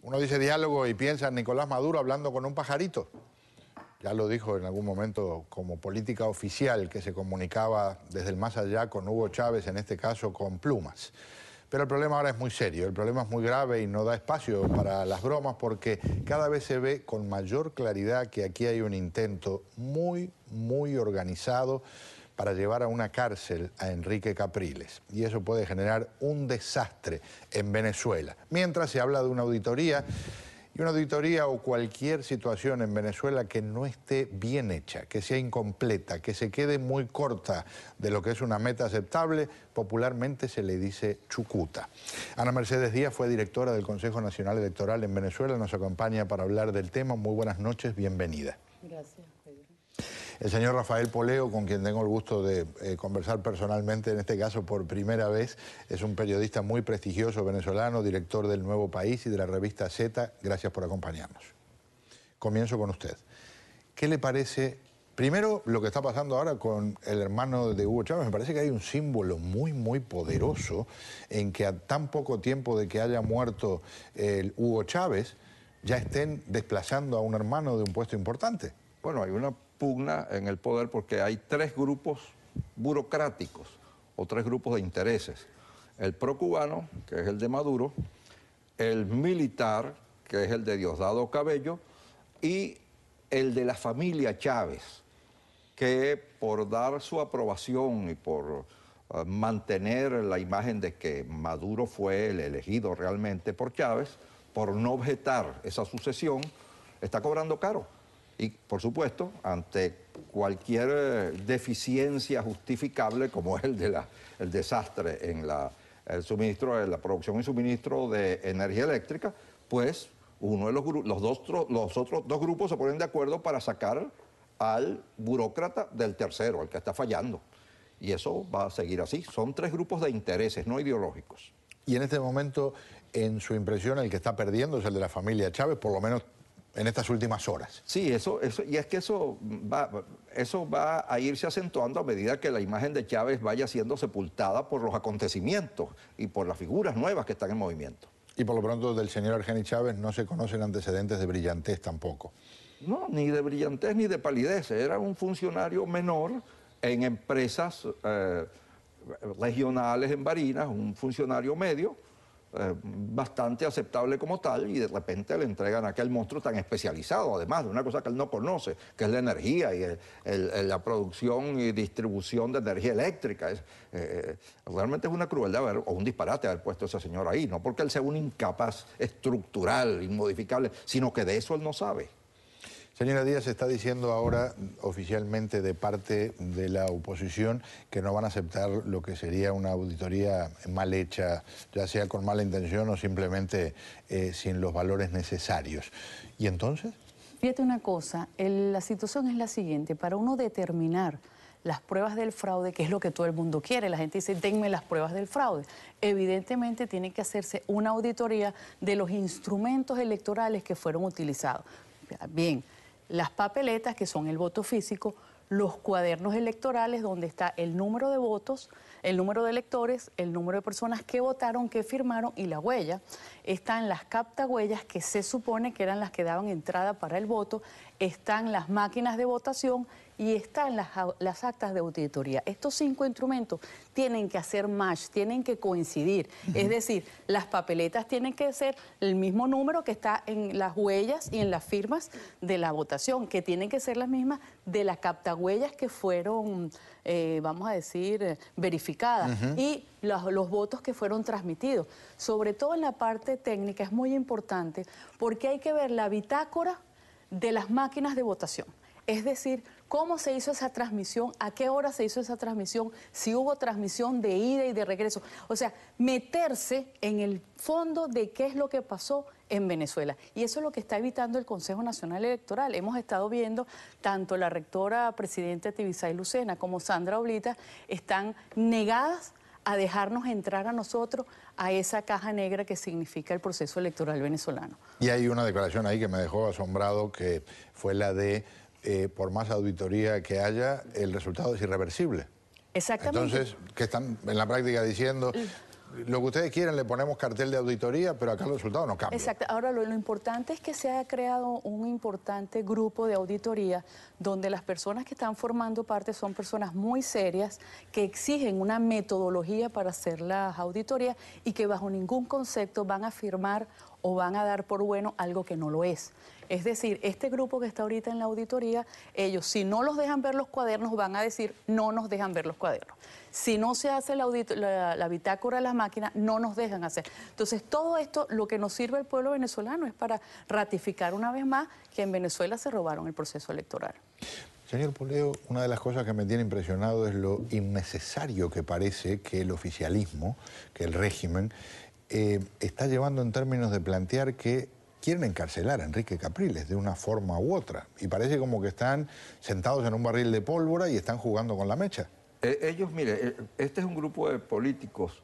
Uno dice diálogo y piensa en Nicolás Maduro hablando con un pajarito. Ya lo dijo en algún momento como política oficial que se comunicaba desde el más allá con Hugo Chávez, en este caso con plumas. Pero el problema ahora es muy serio, el problema es muy grave y no da espacio para las bromas porque cada vez se ve con mayor claridad que aquí hay un intento muy organizado para llevar a una cárcel a Enrique Capriles. Y eso puede generar un desastre en Venezuela. Mientras se habla de una auditoría, y una auditoría o cualquier situación en Venezuela que no esté bien hecha, que sea incompleta, que se quede muy corta de lo que es una meta aceptable, popularmente se le dice chucuta. Ana Mercedes Díaz fue directora del Consejo Nacional Electoral en Venezuela, nos acompaña para hablar del tema. Muy buenas noches, bienvenida. Gracias, Pedro. El señor Rafael Poleo, con quien tengo el gusto de conversar personalmente, en este caso por primera vez, es un periodista muy prestigioso venezolano, director del Nuevo País y de la revista Z. Gracias por acompañarnos. Comienzo con usted. ¿Qué le parece, primero, lo que está pasando ahora con el hermano de Hugo Chávez? Me parece que hay un símbolo muy poderoso en que a tan poco tiempo de que haya muerto el Hugo Chávez, ya estén desplazando a un hermano de un puesto importante. Bueno, hay una pugna en el poder porque hay tres grupos burocráticos o tres grupos de intereses. El procubano, que es el de Maduro, el militar, que es el de Diosdado Cabello, y el de la familia Chávez, que por dar su aprobación y por mantener la imagen de que Maduro fue el elegido realmente por Chávez, por no objetar esa sucesión, está cobrando caro. Y, por supuesto, ante cualquier deficiencia justificable, como es el desastre en el suministro, en la producción y suministro de energía eléctrica, pues uno de los otros dos grupos se ponen de acuerdo para sacar al burócrata del tercero, al que está fallando. Y eso va a seguir así. Son tres grupos de intereses, no ideológicos. Y en este momento, en su impresión, el que está perdiendo es el de la familia Chávez, por lo menos en estas últimas horas. Sí, y es que eso va a irse acentuando a medida que la imagen de Chávez vaya siendo sepultada por los acontecimientos y por las figuras nuevas que están en movimiento. Y por lo pronto del señor Argenis Chávez no se conocen antecedentes de brillantez tampoco. No, ni de brillantez ni de palidez. Era un funcionario menor en empresas regionales en Barinas, un funcionario medio, bastante aceptable como tal, y de repente le entregan a aquel monstruo tan especializado, además de una cosa que él no conoce, que es la energía y la producción y distribución de energía eléctrica. Realmente es una crueldad o un disparate haber puesto a ese señor ahí, no porque él sea un incapaz estructural, inmodificable, sino que de eso él no sabe. Señora Díaz, se está diciendo ahora oficialmente de parte de la oposición que no van a aceptar lo que sería una auditoría mal hecha, ya sea con mala intención o simplemente sin los valores necesarios. ¿Y entonces? Fíjate una cosa, la situación es la siguiente. Para uno determinar las pruebas del fraude, que es lo que todo el mundo quiere, la gente dice, denme las pruebas del fraude. Evidentemente tiene que hacerse una auditoría de los instrumentos electorales que fueron utilizados. Bien, las papeletas, que son el voto físico, los cuadernos electorales, donde está el número de votos, el número de electores, el número de personas que votaron, que firmaron y la huella. Están las captahuellas, que se supone que eran las que daban entrada para el voto, están las máquinas de votación y están las actas de auditoría. Estos 5 instrumentos tienen que hacer match, tienen que coincidir. Es decir, las papeletas tienen que ser el mismo número que está en las huellas y en las firmas de la votación, que tienen que ser las mismas de las captahuellas que fueron, vamos a decir, verificadas, y los votos que fueron transmitidos. Sobre todo en la parte técnica es muy importante porque hay que ver la bitácora de las máquinas de votación. Es decir, cómo se hizo esa transmisión, a qué hora se hizo esa transmisión, si hubo transmisión de ida y de regreso. O sea, meterse en el fondo de qué es lo que pasó en Venezuela. Y eso es lo que está evitando el Consejo Nacional Electoral. Hemos estado viendo tanto la rectora presidenta Tibisay Lucena como Sandra Oblita están negadas a dejarnos entrar a nosotros a esa caja negra que significa el proceso electoral venezolano. Y hay una declaración ahí que me dejó asombrado, que fue la de por más auditoría que haya, el resultado es irreversible. Exactamente. Entonces, ¿qué están en la práctica diciendo? lo que ustedes quieren, le ponemos cartel de auditoría, pero acá el resultado no cambia. Exacto. Ahora, lo importante es que se ha creado un importante grupo de auditoría donde las personas que están formando parte son personas muy serias que exigen una metodología para hacer las auditorías y que bajo ningún concepto van a firmar o van a dar por bueno algo que no lo es. Es decir, este grupo que está ahorita en la auditoría, ellos si no los dejan ver los cuadernos van a decir no nos dejan ver los cuadernos. Si no se hace la bitácora de las máquinas, no nos dejan hacer. Entonces, todo esto, lo que nos sirve al pueblo venezolano es para ratificar una vez más que en Venezuela se robaron el proceso electoral. Señor Poleo, una de las cosas que me tiene impresionado es lo innecesario que parece que el oficialismo, que el régimen, está llevando en términos de plantear que quieren encarcelar a Enrique Capriles de una forma u otra. Y parece como que están sentados en un barril de pólvora y están jugando con la mecha. Ellos, mire, este es un grupo de políticos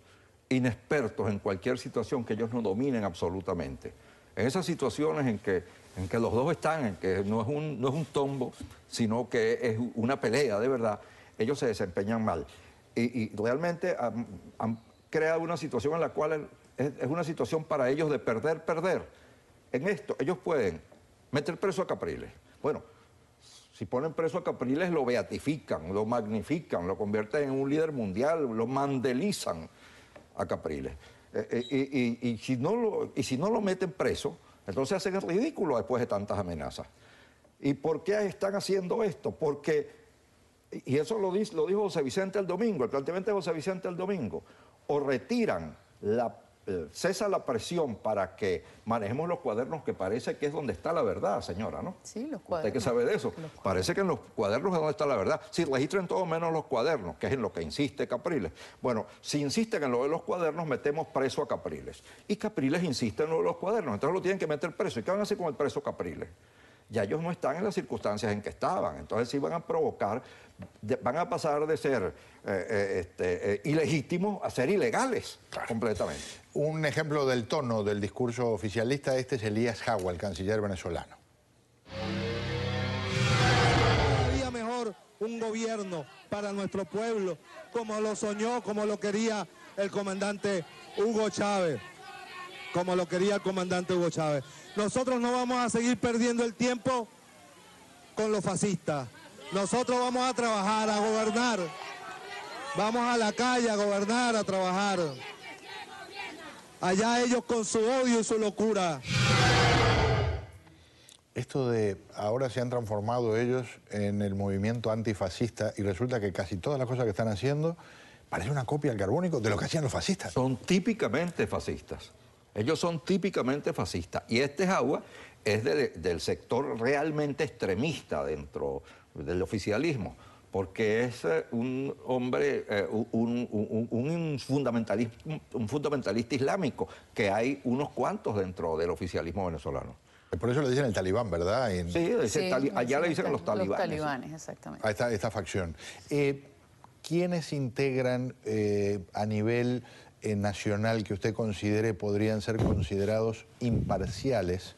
inexpertos en cualquier situación que ellos no dominen absolutamente. En esas situaciones en que los dos están, en que no es un tombo, sino que es una pelea de verdad, ellos se desempeñan mal. Y realmente han creado una situación en la cual es una situación para ellos de perder. En esto, ellos pueden meter preso a Capriles. Bueno, si ponen preso a Capriles, lo beatifican, lo magnifican, lo convierten en un líder mundial, lo mandelizan a Capriles. Y si no lo meten preso, entonces hacen el ridículo después de tantas amenazas. ¿Y por qué están haciendo esto? Porque, y eso lo dijo José Vicente el domingo, el planteamiento de José Vicente el domingo, o retiran cesa la presión para que manejemos los cuadernos, que parece que es donde está la verdad, señora, ¿no? Sí, los cuadernos. Usted que sabe de eso. Parece que en los cuadernos es donde está la verdad. Si registren todo menos los cuadernos, que es en lo que insiste Capriles. Bueno, si insisten en lo de los cuadernos, metemos preso a Capriles. Y Capriles insiste en lo de los cuadernos, entonces lo tienen que meter preso. ¿Y qué van a hacer con el preso Capriles? Ya ellos no están en las circunstancias en que estaban, entonces sí van a provocar, van a pasar de ser ilegítimos a ser ilegales, claro, completamente. Un ejemplo del tono del discurso oficialista es Elías Jagua, el canciller venezolano. Sería mejor un gobierno para nuestro pueblo, como lo soñó, como lo quería el comandante Hugo Chávez. Como lo quería el comandante Hugo Chávez. Nosotros no vamos a seguir perdiendo el tiempo con los fascistas. Nosotros vamos a trabajar, a gobernar. Vamos a la calle a gobernar, a trabajar. Allá ellos con su odio y su locura. Esto de ahora se han transformado ellos en el movimiento antifascista y resulta que casi todas las cosas que están haciendo parece una copia al carbónico de lo que hacían los fascistas. Son típicamente fascistas. Ellos son típicamente fascistas. Y este Jagua es del sector realmente extremista dentro del oficialismo, porque es un hombre, un fundamentalista islámico, que hay unos cuantos dentro del oficialismo venezolano. Por eso le dicen el talibán, ¿verdad? Allá le dicen los talibanes. Los talibanes, exactamente. A esta facción. ¿Quiénes integran a nivel nacional que usted considere podrían ser considerados imparciales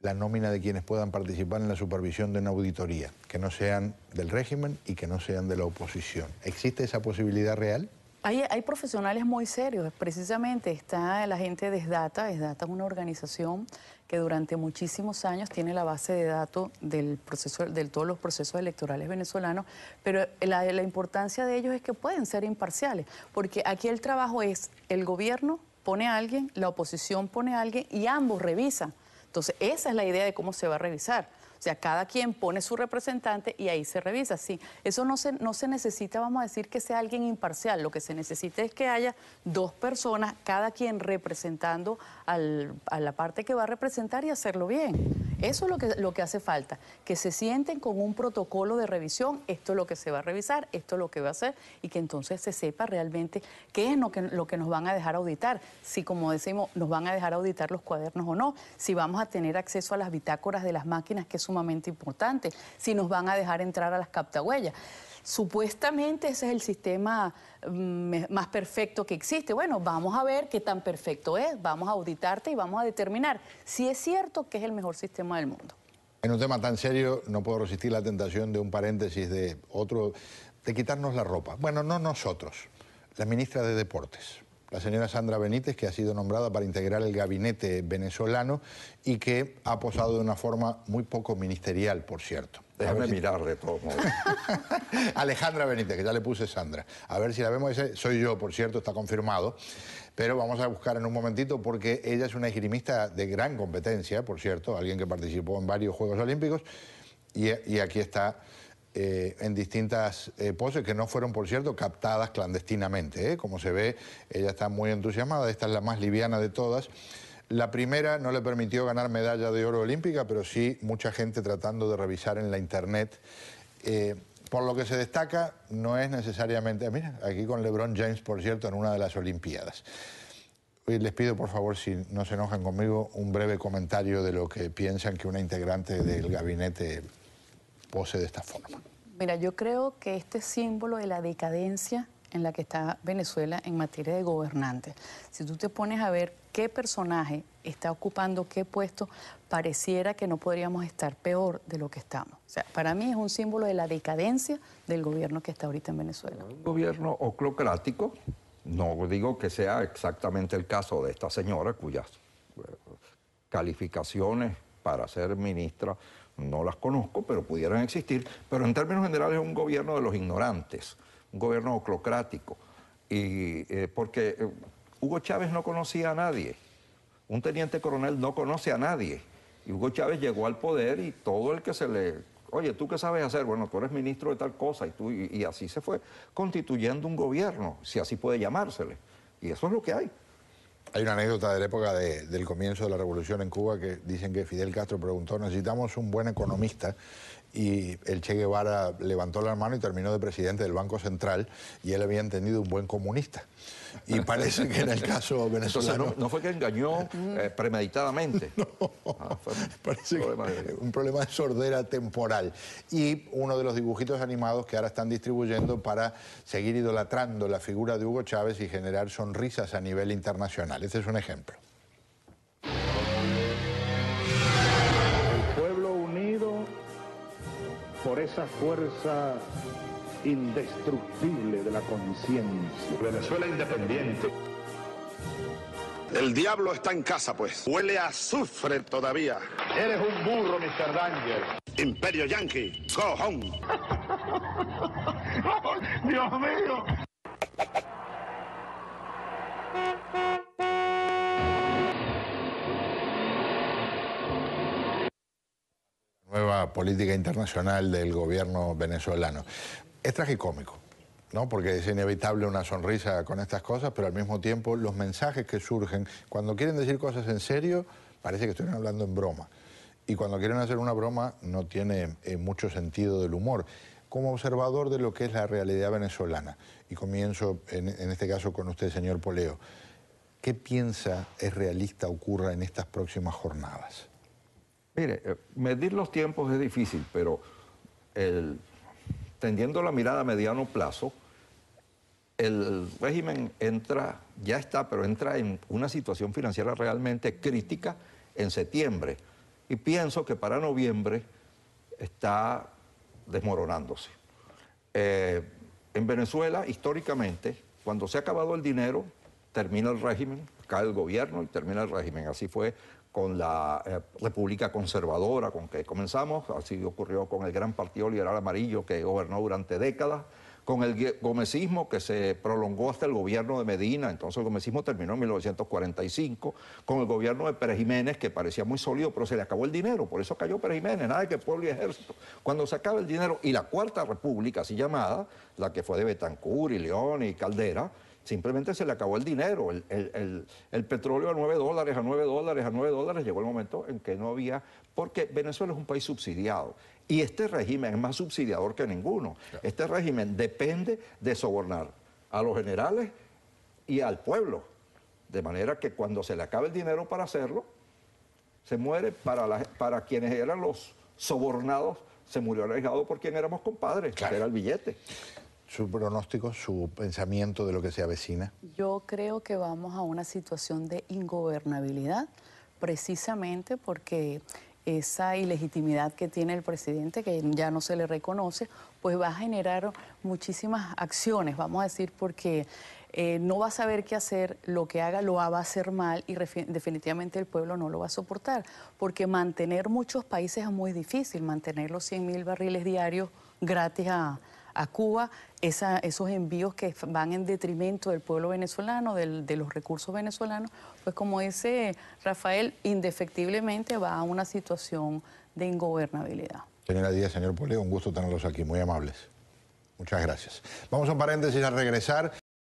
la nómina de quienes puedan participar en la supervisión de una auditoría, que no sean del régimen y que no sean de la oposición? ¿Existe esa posibilidad real? Hay profesionales muy serios. Precisamente está la gente de SDATA. SDATA es una organización que durante muchísimos años tiene la base de datos de todos los procesos electorales venezolanos, pero la importancia de ellos es que pueden ser imparciales, porque aquí el trabajo es el gobierno pone a alguien, la oposición pone a alguien y ambos revisan. Entonces, esa es la idea de cómo se va a revisar. O sea, cada quien pone su representante y ahí se revisa. Sí, eso no se necesita, vamos a decir, que sea alguien imparcial. Lo que se necesita es que haya dos personas, cada quien representando a la parte que va a representar y hacerlo bien. Eso es lo que hace falta, que se sienten con un protocolo de revisión, esto es lo que se va a revisar, esto es lo que va a hacer, y que entonces se sepa realmente qué es lo que nos van a dejar auditar, si, como decimos, nos van a dejar auditar los cuadernos o no, si vamos a tener acceso a las bitácoras de las máquinas, que es sumamente importante, si nos van a dejar entrar a las captahuellas. Supuestamente ese es el sistema más perfecto que existe. Bueno, vamos a ver qué tan perfecto es, vamos a auditarte y vamos a determinar si es cierto que es el mejor sistema del mundo. En un tema tan serio no puedo resistir la tentación de un paréntesis de quitarnos la ropa. Bueno, no nosotros, la ministra de Deportes, la señora Sandra Benítez, que ha sido nombrada para integrar el gabinete venezolano y que ha posado de una forma muy poco ministerial, por cierto. Déjame mirar de todos modos. Alejandra Benítez, que ya le puse Sandra. A ver si la vemos. Ese soy yo, por cierto, está confirmado. Pero vamos a buscar en un momentito porque ella es una esgrimista de gran competencia, por cierto, alguien que participó en varios Juegos Olímpicos. Y aquí está en distintas poses que no fueron, por cierto, captadas clandestinamente. Como se ve, ella está muy entusiasmada. Esta es la más liviana de todas. La primera no le permitió ganar medalla de oro olímpica, pero sí mucha gente tratando de revisar en la internet. Por lo que se destaca, no es necesariamente... Mira, aquí con LeBron James, por cierto, en una de las Olimpiadas. Hoy les pido, por favor, si no se enojan conmigo, un breve comentario de lo que piensan que una integrante del gabinete pose de esta forma. Mira, yo creo que este es símbolo de la decadencia en la que está Venezuela en materia de gobernante. Si tú te pones a ver qué personaje está ocupando qué puesto, pareciera que no podríamos estar peor de lo que estamos. O sea, para mí es un símbolo de la decadencia del gobierno que está ahorita en Venezuela. Un gobierno oclocrático, no digo que sea exactamente el caso de esta señora, cuyas calificaciones para ser ministra no las conozco, pero pudieran existir, pero en términos generales es un gobierno de los ignorantes, un gobierno oclocrático, y porque Hugo Chávez no conocía a nadie, un teniente coronel no conoce a nadie, y Hugo Chávez llegó al poder y todo el que se le... Oye, ¿tú qué sabes hacer? Bueno, tú eres ministro de tal cosa, y así se fue constituyendo un gobierno, si así puede llamársele, y eso es lo que hay. Hay una anécdota de la época del comienzo de la revolución en Cuba que dicen que Fidel Castro preguntó, necesitamos un buen economista, y el Che Guevara levantó la mano y terminó de presidente del Banco Central, y él había entendido un buen comunista. Y parece que en el caso venezolano... Entonces, no fue que engañó premeditadamente. No, parece que un problema de sordera temporal. Y uno de los dibujitos animados que ahora están distribuyendo para seguir idolatrando la figura de Hugo Chávez y generar sonrisas a nivel internacional. Este es un ejemplo. El pueblo unido por esa fuerza indestructible de la conciencia. Venezuela independiente. El diablo está en casa, pues. Huele a azufre todavía. Eres un burro, Mr. Danger. Imperio Yankee, go home. ¡Dios mío! Nueva política internacional del gobierno venezolano. Es tragicómico, ¿no? Porque es inevitable una sonrisa con estas cosas, pero al mismo tiempo los mensajes que surgen, cuando quieren decir cosas en serio, parece que están hablando en broma. Y cuando quieren hacer una broma, no tiene mucho sentido del humor. Como observador de lo que es la realidad venezolana, y comienzo en este caso con usted, señor Poleo, ¿qué piensa es realista ocurra en estas próximas jornadas? Mire, medir los tiempos es difícil, pero tendiendo la mirada a mediano plazo, el régimen entra, ya está, pero entra en una situación financiera realmente crítica en septiembre. Y pienso que para noviembre está desmoronándose. En Venezuela, históricamente, cuando se ha acabado el dinero, termina el régimen, cae el gobierno y termina el régimen. Así fue con la República Conservadora con que comenzamos, así ocurrió con el Gran Partido Liberal Amarillo que gobernó durante décadas, con el gomecismo que se prolongó hasta el gobierno de Medina, entonces el gomecismo terminó en 1945, con el gobierno de Pérez Jiménez que parecía muy sólido, pero se le acabó el dinero, por eso cayó Pérez Jiménez, nada de que pueblo y ejército. Cuando se acaba el dinero, y la Cuarta República, así llamada, la que fue de Betancur y León y Caldera, simplemente se le acabó el dinero, el petróleo a $9, a $9, a $9, llegó el momento en que no había, porque Venezuela es un país subsidiado, y este régimen es más subsidiador que ninguno. Este régimen depende de sobornar a los generales y al pueblo, de manera que cuando se le acabe el dinero para hacerlo, se muere para quienes eran los sobornados, se murió arriesgado por quien éramos compadres, que era el billete. ¿Su pronóstico, su pensamiento de lo que se avecina? Yo creo que vamos a una situación de ingobernabilidad, precisamente porque esa ilegitimidad que tiene el presidente, que ya no se le reconoce, pues va a generar muchísimas acciones, vamos a decir, porque no va a saber qué hacer, lo que haga lo va a hacer mal y definitivamente el pueblo no lo va a soportar, porque mantener muchos países es muy difícil, mantener los 100.000 barriles diarios gratis a Cuba, esos envíos que van en detrimento del pueblo venezolano, de los recursos venezolanos, pues como dice Rafael, indefectiblemente va a una situación de ingobernabilidad. Señora Díaz, señor Poleo, un gusto tenerlos aquí, muy amables. Muchas gracias. Vamos a un paréntesis, al regresar